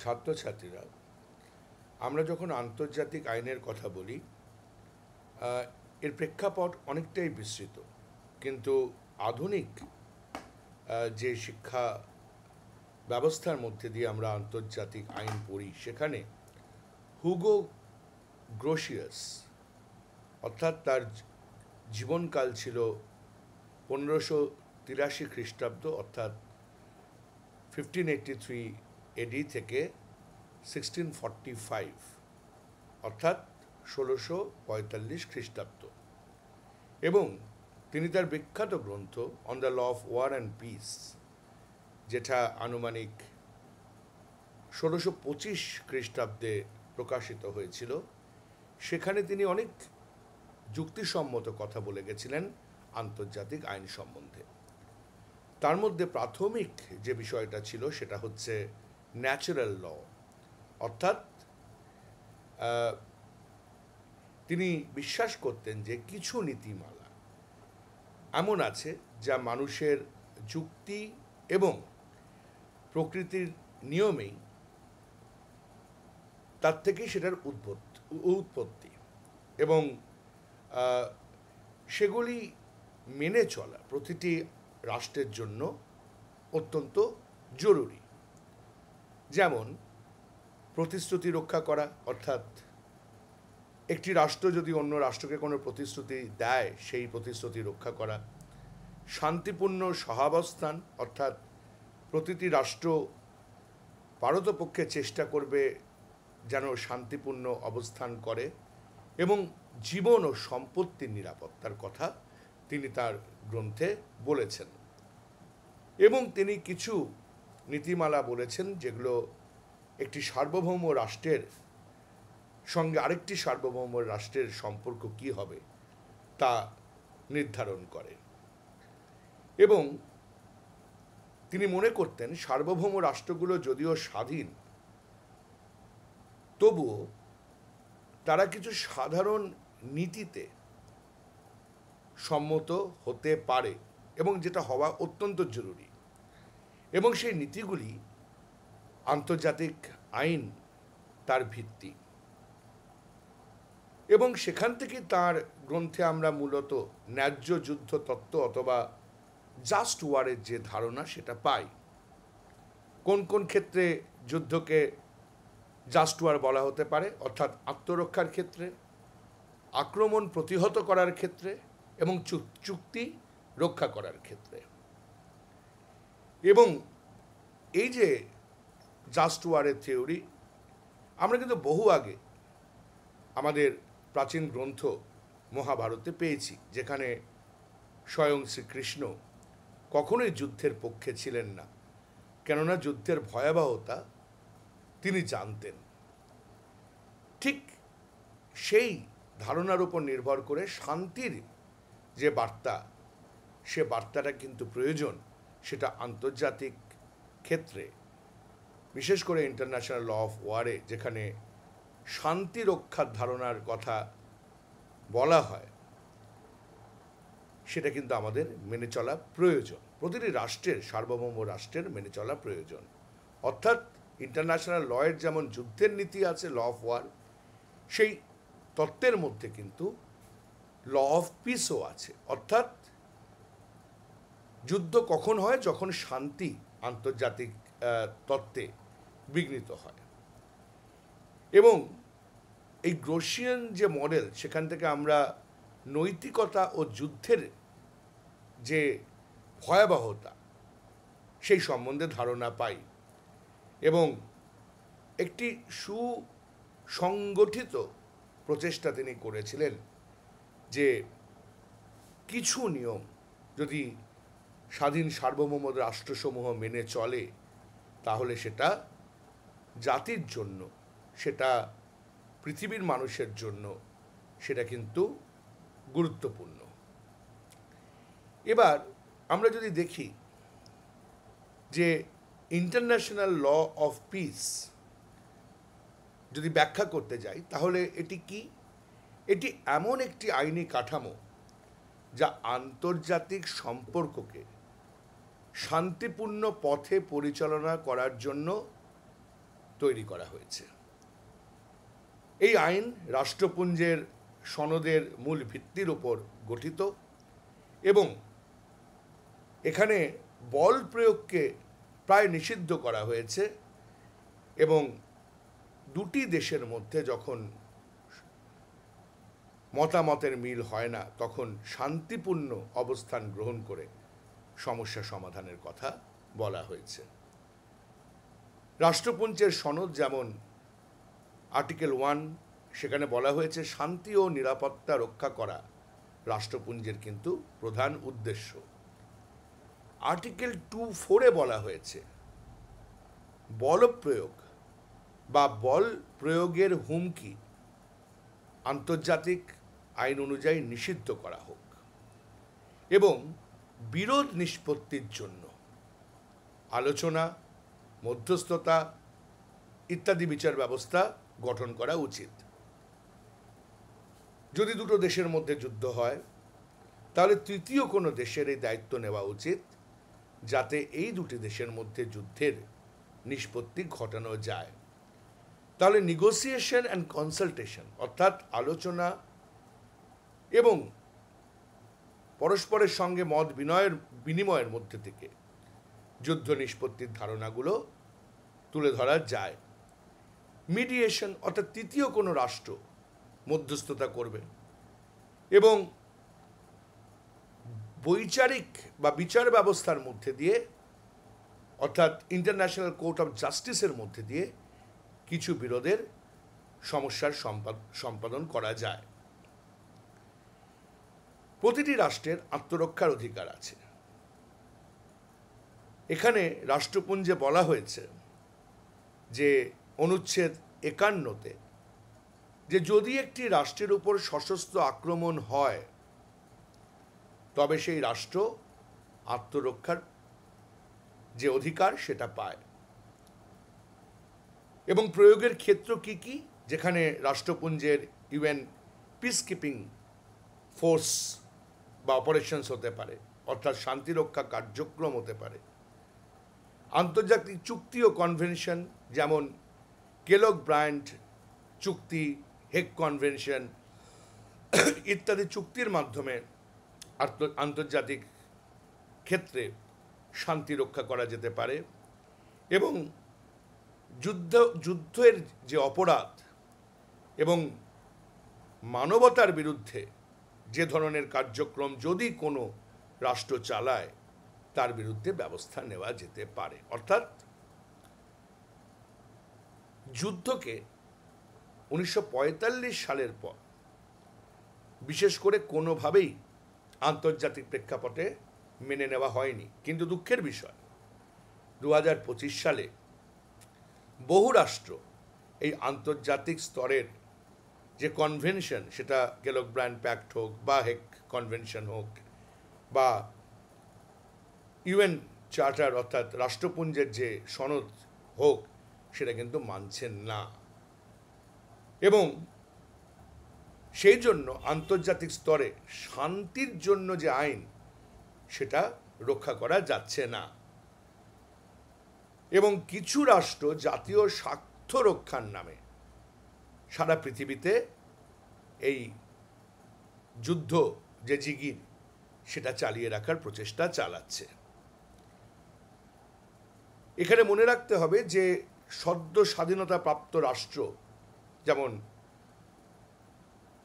ছাত্রছাত্রীরা আমরা যখন আন্তর্জাতিক আইনের কথা বলি এর প্রেক্ষাপট অনেকটাই বিস্তৃত, কিন্তু আধুনিক যে শিক্ষা ব্যবস্থার মধ্যে দিয়ে আমরা আন্তর্জাতিক আইন পড়ি সেখানে হুগো গ্রোসিয়াস, অর্থাৎ তার জীবনকাল ছিল 1583 খ্রিস্টাব্দ, অর্থাৎ 1583 এডি থেকে 1645 অর্থাৎ 1645 খ্রিস্টাব্দ, এবং তিনি তার বিখ্যাত গ্রন্থ On the Law of War and Peace, যেটা আনুমানিক 1625 খ্রিস্টাব্দে প্রকাশিত হয়েছিল, সেখানে তিনি অনেক যুক্তিসম্মত কথা বলে গেছিলেন আন্তর্জাতিক আইন সম্বন্ধে। তার মধ্যে প্রাথমিক যে বিষয়টা ছিল সেটা হচ্ছে ন্যাচারাল ল, অর্থাৎ তিনি বিশ্বাস করতেন যে কিছু নীতিমালা এমন আছে যা মানুষের যুক্তি এবং প্রকৃতির নিয়মেই তার থেকেই সেটার উৎপত্তি, এবং সেগুলি মেনে চলা প্রতিটি রাষ্ট্রের জন্য অত্যন্ত জরুরি। যেমন প্রতিশ্রুতি রক্ষা করা, অর্থাৎ একটি রাষ্ট্র যদি অন্য রাষ্ট্রকে কোনো প্রতিশ্রুতি দেয় সেই প্রতিশ্রুতি রক্ষা করা। শান্তিপূর্ণ সহাবস্থান, অর্থাৎ প্রতিটি রাষ্ট্র পারতপক্ষে চেষ্টা করবে যেন শান্তিপূর্ণ অবস্থান করে, এবং জীবন ও সম্পত্তির নিরাপত্তার কথা তিনি তার গ্রন্থে বলেছেন। এবং তিনি কিছু নীতিমালা বলেছেন যেগুলো একটি সার্বভৌম রাষ্ট্রের সঙ্গে আরেকটি সার্বভৌম রাষ্ট্রের সম্পর্ক কী হবে তা নির্ধারণ করে। এবং তিনি মনে করতেন সার্বভৌম রাষ্ট্রগুলো যদিও স্বাধীন, তবুও তারা কিছু সাধারণ নীতিতে সম্মত হতে পারে, এবং যেটা হওয়া অত্যন্ত জরুরি, এবং সেই নীতিগুলি আন্তর্জাতিক আইন তার ভিত্তি। এবং সেখান থেকে তার গ্রন্থে আমরা মূলত ন্যায্য যুদ্ধ তত্ত্ব অথবা জাস্ট ওয়ারের যে ধারণা সেটা পাই। কোন কোন ক্ষেত্রে যুদ্ধকে জাস্ট ওয়ার বলা হতে পারে, অর্থাৎ আত্মরক্ষার ক্ষেত্রে, আক্রমণ প্রতিহত করার ক্ষেত্রে, এবং চুক্তি রক্ষা করার ক্ষেত্রে। এবং এই যে জাস্ট ওয়ারের থিওরি আমরা কিন্তু বহু আগে আমাদের প্রাচীন গ্রন্থ মহাভারতে পেয়েছি, যেখানে স্বয়ং শ্রীকৃষ্ণ কখনোই যুদ্ধের পক্ষে ছিলেন না, কেননা যুদ্ধের ভয়াবহতা তিনি জানতেন। ঠিক সেই ধারণার উপর নির্ভর করে শান্তির যে বার্তা, সে বার্তাটা কিন্তু প্রয়োজন, সেটা আন্তর্জাতিক ক্ষেত্রে, বিশেষ করে ইন্টারন্যাশনাল ল অফ ওয়ারে যেখানে শান্তি রক্ষার ধারণার কথা বলা হয়, সেটা কিন্তু আমাদের মেনে চলা প্রয়োজন, প্রতিটি রাষ্ট্রের, সার্বভৌম রাষ্ট্রের মেনে চলা প্রয়োজন। অর্থাৎ ইন্টারন্যাশনাল লয়ের যেমন যুদ্ধের নীতি আছে, ল অফ ওয়ার, সেই তত্ত্বের মধ্যে কিন্তু ল অফ পিসও আছে, অর্থাৎ যুদ্ধ কখন হয়, যখন শান্তি আন্তর্জাতিক তত্ত্বে বিঘ্নিত হয়। এবং এই গ্রোসিয়ান যে মডেল, সেখান থেকে আমরা নৈতিকতা ও যুদ্ধের যে ভয়াবহতা সেই সম্বন্ধে ধারণা পাই, এবং একটি সুসংগঠিত প্রচেষ্টা তিনি করেছিলেন যে কিছু নিয়ম যদি স্বাধীন সার্বভৌম রাষ্ট্রসমূহ মেনে চলে, তাহলে সেটা জাতির জন্য, সেটা পৃথিবীর মানুষের জন্য, সেটা কিন্তু গুরুত্বপূর্ণ। এবার আমরা যদি দেখি যে ইন্টারন্যাশনাল ল অফ পিস যদি ব্যাখ্যা করতে যাই, তাহলে এটি কি? এটি এমন একটি আইনি কাঠামো যা আন্তর্জাতিক সম্পর্ককে শান্তিপূর্ণ পথে পরিচালনা করার জন্য তৈরি করা হয়েছে। এই আইন রাষ্ট্রপুঞ্জের সনদের মূল ভিত্তির উপর গঠিত এবং এখানে বল প্রয়োগকে প্রায় নিষিদ্ধ করা হয়েছে এবং দুটি দেশের মধ্যে যখন মতামতের মিল হয় না তখন শান্তিপূর্ণ অবস্থান গ্রহণ করে সমস্যা সমাধানের কথা বলা হয়েছে। রাষ্ট্রপুঞ্জের সনদ যেমন আর্টিকেল 1 সেখানে বলা হয়েছে শান্তি ও নিরাপত্তা রক্ষা করা রাষ্ট্রপুঞ্জের কিন্তু প্রধান উদ্দেশ্য। আর্টিকেল 2(4) বলা হয়েছে বল প্রয়োগ বা বল প্রয়োগের হুমকি আন্তর্জাতিক আইন অনুযায়ী নিষিদ্ধ করা হোক এবং বিরোধ নিষ্পত্তির জন্য আলোচনা, মধ্যস্থতা ইত্যাদি বিচার ব্যবস্থা গঠন করা উচিত। যদি দুটো দেশের মধ্যে যুদ্ধ হয় তাহলে তৃতীয় কোনো দেশের এই দায়িত্ব নেওয়া উচিত যাতে এই দুটি দেশের মধ্যে যুদ্ধের নিষ্পত্তি ঘটানো যায়। তাহলে নেগোসিয়েশন অ্যান্ড কনসালটেশন অর্থাৎ আলোচনা এবং পরস্পরের সঙ্গে মত বিনিময়ের মধ্যে থেকে যুদ্ধ নিষ্পত্তির ধারণাগুলো তুলে ধরা যায়। মিডিয়েশন অর্থাৎ তৃতীয় কোনো রাষ্ট্র মধ্যস্থতা করবে এবং বৈচারিক বা বিচার ব্যবস্থার মধ্যে দিয়ে অর্থাৎ ইন্টারন্যাশনাল কোর্ট অফ জাস্টিসের মধ্যে দিয়ে কিছু বিরোধের সমস্যার সম্পাদন করা যায়। প্রতিটি রাষ্ট্রের আত্মরক্ষার অধিকার আছে। এখানে রাষ্ট্রপুঞ্জে বলা হয়েছে যে অনুচ্ছেদ 51-তে যে যদি একটি রাষ্ট্রের উপর সশস্ত্র আক্রমণ হয় তবে সেই রাষ্ট্র আত্মরক্ষার যে অধিকার সেটা পায় এবং প্রয়োগের ক্ষেত্র কি কি, যেখানে রাষ্ট্রপুঞ্জের ইউএন পিসকিপিং ফোর্স বা অপারেশনস হতে পারে অর্থাৎ শান্তিরক্ষা কার্যক্রম হতে পারে, আন্তর্জাতিক চুক্তি ও কনভেনশন যেমন কেলগ ব্রায়ান্ট চুক্তি, হেগ কনভেনশন ইত্যাদি চুক্তির মাধ্যমে আন্তর্জাতিক ক্ষেত্রে শান্তি রক্ষা করা যেতে পারে এবং যুদ্ধের যে অপরাধ এবং মানবতার বিরুদ্ধে যে ধরনের কার্যক্রম যদি কোনো রাষ্ট্র চালায় তার বিরুদ্ধে ব্যবস্থা নেওয়া যেতে পারে। অর্থাৎ যুদ্ধকে 1945 সালের পর বিশেষ করে কোনোভাবেই আন্তর্জাতিক প্রেক্ষাপটে মেনে নেওয়া হয়নি। কিন্তু দুঃখের বিষয় 2025 সালে বহু রাষ্ট্র এই আন্তর্জাতিক স্তরের যে কনভেনশন, সেটা কেলগ ব্রায়ান্ট প্যাক্ট হোক বা হেগ কনভেনশন হোক বা ইউএন চার্টার অর্থাৎ রাষ্ট্রপুঞ্জের যে সনদ হোক, সেটা কিন্তু মানছেন না এবং সেই জন্য আন্তর্জাতিক স্তরে শান্তির জন্য যে আইন সেটা রক্ষা করা যাচ্ছে না এবং কিছু রাষ্ট্র জাতীয় স্বার্থ রক্ষার নামে সারা পৃথিবীতে এই যুদ্ধ যে জিগির সেটা চালিয়ে রাখার প্রচেষ্টা চালাচ্ছে। এখানে মনে রাখতে হবে যে সদ্য স্বাধীনতা প্রাপ্ত রাষ্ট্র যেমন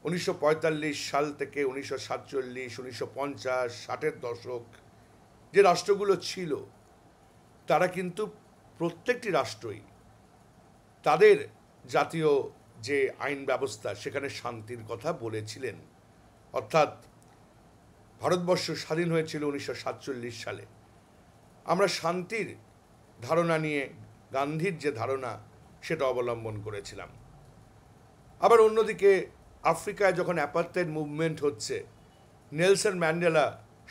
1945 সাল থেকে 1947, 1950, 60-এর দশক যে রাষ্ট্রগুলো ছিল তারা কিন্তু প্রত্যেকটি রাষ্ট্রই তাদের জাতীয় যে আইন ব্যবস্থা সেখানে শান্তির কথা বলেছিলেন। অর্থাৎ ভারতবর্ষ স্বাধীন হয়েছিল 1947 সালে। আমরা শান্তির ধারণা নিয়ে গান্ধীর যে ধারণা সেটা অবলম্বন করেছিলাম। আবার অন্যদিকে আফ্রিকায় যখন অ্যাপার্থাইড মুভমেন্ট হচ্ছে, নেলসন ম্যান্ডেলা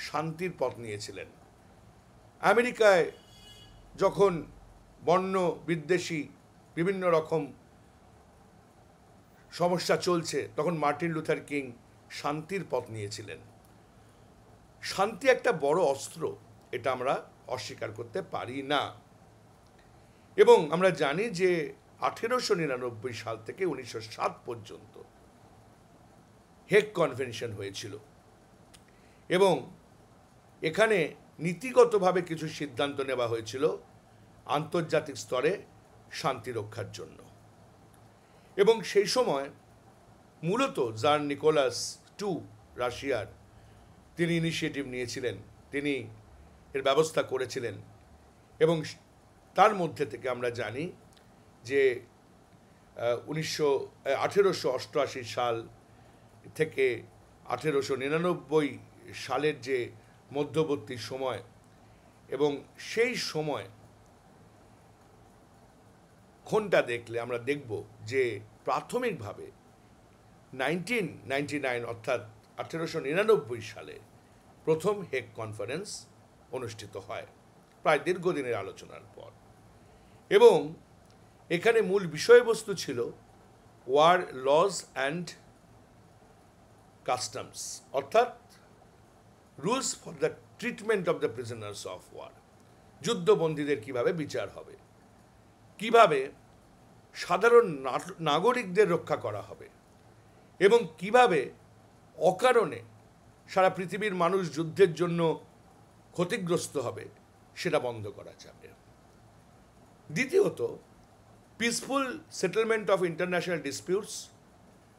শান্তির পথ নিয়েছিলেন। আমেরিকায় যখন বর্ণ বিদ্বেষী বিভিন্ন রকম সমস্যা চলছে তখন মার্টিন লুথার কিং শান্তির পথ নিয়েছিলেন। শান্তি একটা বড় অস্ত্র, এটা আমরা অস্বীকার করতে পারি না এবং আমরা জানি যে 1899 সাল থেকে 1907 পর্যন্ত হেগ কনভেনশন হয়েছিল এবং এখানে নীতিগতভাবে কিছু সিদ্ধান্ত নেওয়া হয়েছিল আন্তর্জাতিক স্তরে শান্তি রক্ষার জন্য। এবং সেই সময় মূলত জার নিকোলাস রাশিয়ার তিনি ইনিশিয়েটিভ নিয়েছিলেন, তিনি এর ব্যবস্থা করেছিলেন এবং তার মধ্যে থেকে আমরা জানি যে 1888 সাল থেকে 1899 সালের যে মধ্যবর্তী সময় এবং সেই সময় ক্ষণটা দেখলে আমরা দেখব যে প্রাথমিকভাবে 1999 অর্থাৎ 1899 সালে প্রথম হেগ কনফারেন্স অনুষ্ঠিত হয় প্রায় দীর্ঘদিনের আলোচনার পর। এবং এখানে মূল বিষয়বস্তু ছিল ওয়ার লজ অ্যান্ড কাস্টমস, অর্থাৎ rules for the treatment of the prisoners of war, যুদ্ধবন্দীদের কিভাবে বিচার হবে, কিভাবে সাধারণ নাগরিকদের রক্ষা করা হবে এবং কিভাবে অকারণে সারা পৃথিবীর মানুষ যুদ্ধের জন্য ক্ষতিগ্রস্ত হবে সেটা বন্ধ করা যাবে। দ্বিতীয়ত, peaceful settlement of international disputes,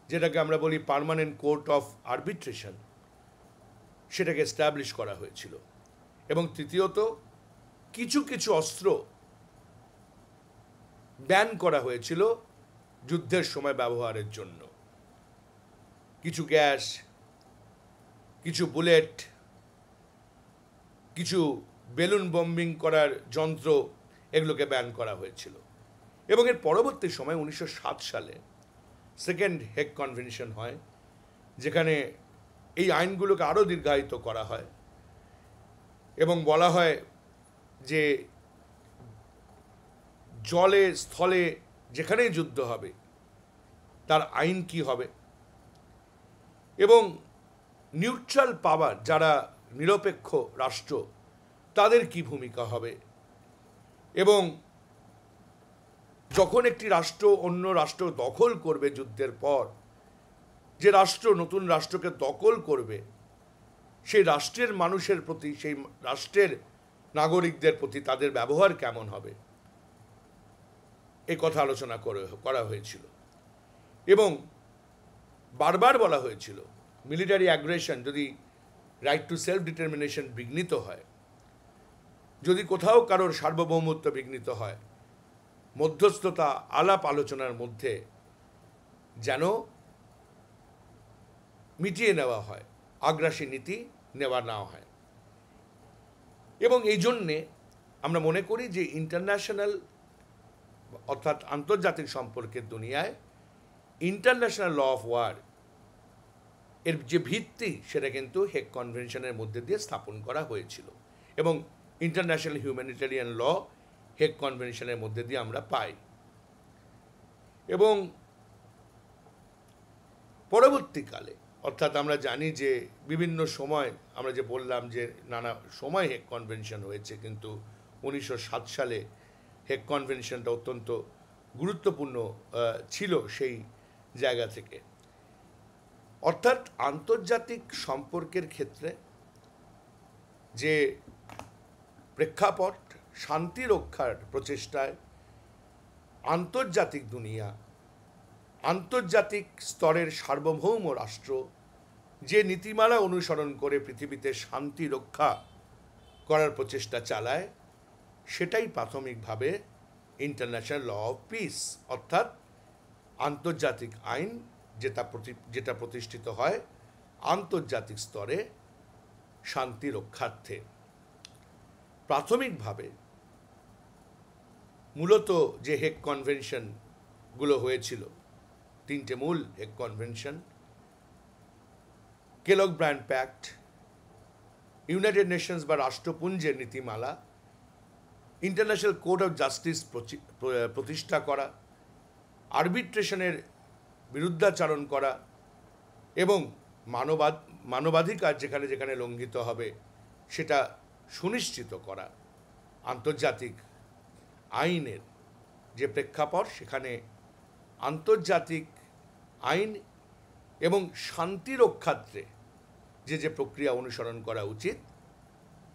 যেটাকে আমরা বলি পার্মানেন্ট কোর্ট অফ আরবিট্রেশন, সেটাকে এস্টাবলিশ করা হয়েছিল। এবং তৃতীয়ত, কিছু কিছু অস্ত্র ব্যান করা হয়েছিল যুদ্ধের সময় ব্যবহারের জন্য, কিছু গ্যাস, কিছু বুলেট, কিছু বেলুন বম্বিং করার যন্ত্র, এগুলোকে ব্যান করা হয়েছিল। এবং এর পরবর্তী সময় 1907 সালে সেকেন্ড হেগ কনভেনশন হয়, যেখানে এই আইনগুলোকে আরও দীর্ঘায়িত করা হয় এবং বলা হয় যে জলে স্থলে যেখানেই যুদ্ধ হবে তার আইন কি হবে এবং নিউট্রাল পাওয়ার, যারা নিরপেক্ষ রাষ্ট্র, তাদের কি ভূমিকা হবে এবং যখন একটি রাষ্ট্র অন্য রাষ্ট্র দখল করবে যুদ্ধের পর, যে রাষ্ট্র নতুন রাষ্ট্রকে দখল করবে সেই রাষ্ট্রের মানুষের প্রতি, সেই রাষ্ট্রের নাগরিকদের প্রতি তাদের ব্যবহার কেমন হবে, এই কথা আলোচনা করা হয়েছিল। এবং বারবার বলা হয়েছিল মিলিটারি অ্যাগ্রেশন যদি রাইট টু সেলফ ডিটারমিনেশন বিঘ্নিত হয়, যদি কোথাও কারোর সার্বভৌমত্ব বিঘ্নিত হয়, মধ্যস্থতা আলাপ আলোচনার মধ্যে যেন মিটিয়ে নেওয়া হয়, আগ্রাসী নীতি নেওয়া না হয়। এবং এই জন্যে আমরা মনে করি যে ইন্টারন্যাশনাল অর্থাৎ আন্তর্জাতিক সম্পর্কের দুনিয়ায় ইন্টারন্যাশনাল ল অফ ওয়ার এর যে ভিত্তি, সেটা কিন্তু হেগ কনভেনশনের মধ্যে দিয়ে স্থাপন করা হয়েছিল এবং ইন্টারন্যাশনাল হিউম্যানিটেরিয়ান ল হেগ কনভেনশনের মধ্যে দিয়ে আমরা পাই। এবং পরবর্তীকালে অর্থাৎ আমরা জানি যে বিভিন্ন সময়, আমরা যে বললাম যে নানা সময় হেগ কনভেনশন হয়েছে, কিন্তু 1907 সালে হেগ কনভেনশনটা অত্যন্ত গুরুত্বপূর্ণ ছিল সেই জায়গা থেকে। অর্থাৎ আন্তর্জাতিক সম্পর্কের ক্ষেত্রে যে প্রেক্ষাপট, শান্তি রক্ষার প্রচেষ্টায় আন্তর্জাতিক দুনিয়া, আন্তর্জাতিক স্তরের সার্বভৌম রাষ্ট্র যে নীতিমালা অনুসরণ করে পৃথিবীতে শান্তি রক্ষা করার প্রচেষ্টা চালায়, সেটাই প্রাথমিকভাবে ইন্টারন্যাশনাল ল অফ পিস, অর্থাৎ আন্তর্জাতিক আইন যেটা প্রতিষ্ঠিত হয় আন্তর্জাতিক স্তরে শান্তি রক্ষার্থে। প্রাথমিকভাবে মূলত যে হেগ কনভেনশনগুলো হয়েছিল, তিনটে মূল Hague convention, Kellogg Briand pact, United Nations বা রাষ্ট্রপুঞ্জের নীতিমালা, ইন্টারন্যাশনাল কোর্ট অফ জাস্টিস প্রতিষ্ঠা করা, আরবিট্রেশনের বিরুদ্ধাচারণ করা এবং মানবাধিকার যেখানে যেখানে লঙ্ঘিত হবে সেটা সুনিশ্চিত করা, আন্তর্জাতিক আইনের যে প্রেক্ষাপট, সেখানে আন্তর্জাতিক আইন এবং শান্তি রক্ষার্থে যে যে প্রক্রিয়া অনুসরণ করা উচিত,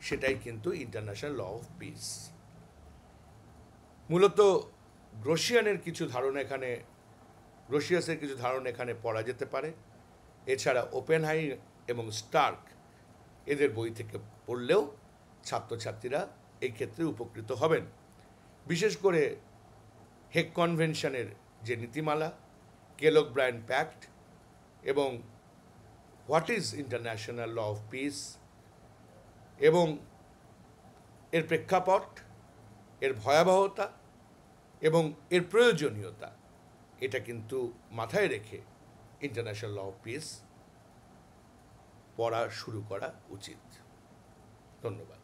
সেটাই কিন্তু ইন্টারন্যাশনাল ল অফ পিস। মূলত গ্রোশিয়াসের কিছু ধারণা এখানে পড়া যেতে পারে। এছাড়া ওপেনহাইমার এবং স্টার্ক এদের বই থেকে পড়লেও ছাত্রছাত্রীরা এই ক্ষেত্রে উপকৃত হবেন। বিশেষ করে হেগ কনভেনশনের যে নীতিমালা, কেলগ-ব্রায়ান প্যাক্ট এবং what is international law of peace এবং এর প্রেক্ষাপট, এর ভয়াবহতা এবং এর প্রয়োজনীয়তা, এটা কিন্তু মাথায় রেখে ইন্টারন্যাশনাল ল অফ পিস পড়া শুরু করা উচিত। ধন্যবাদ।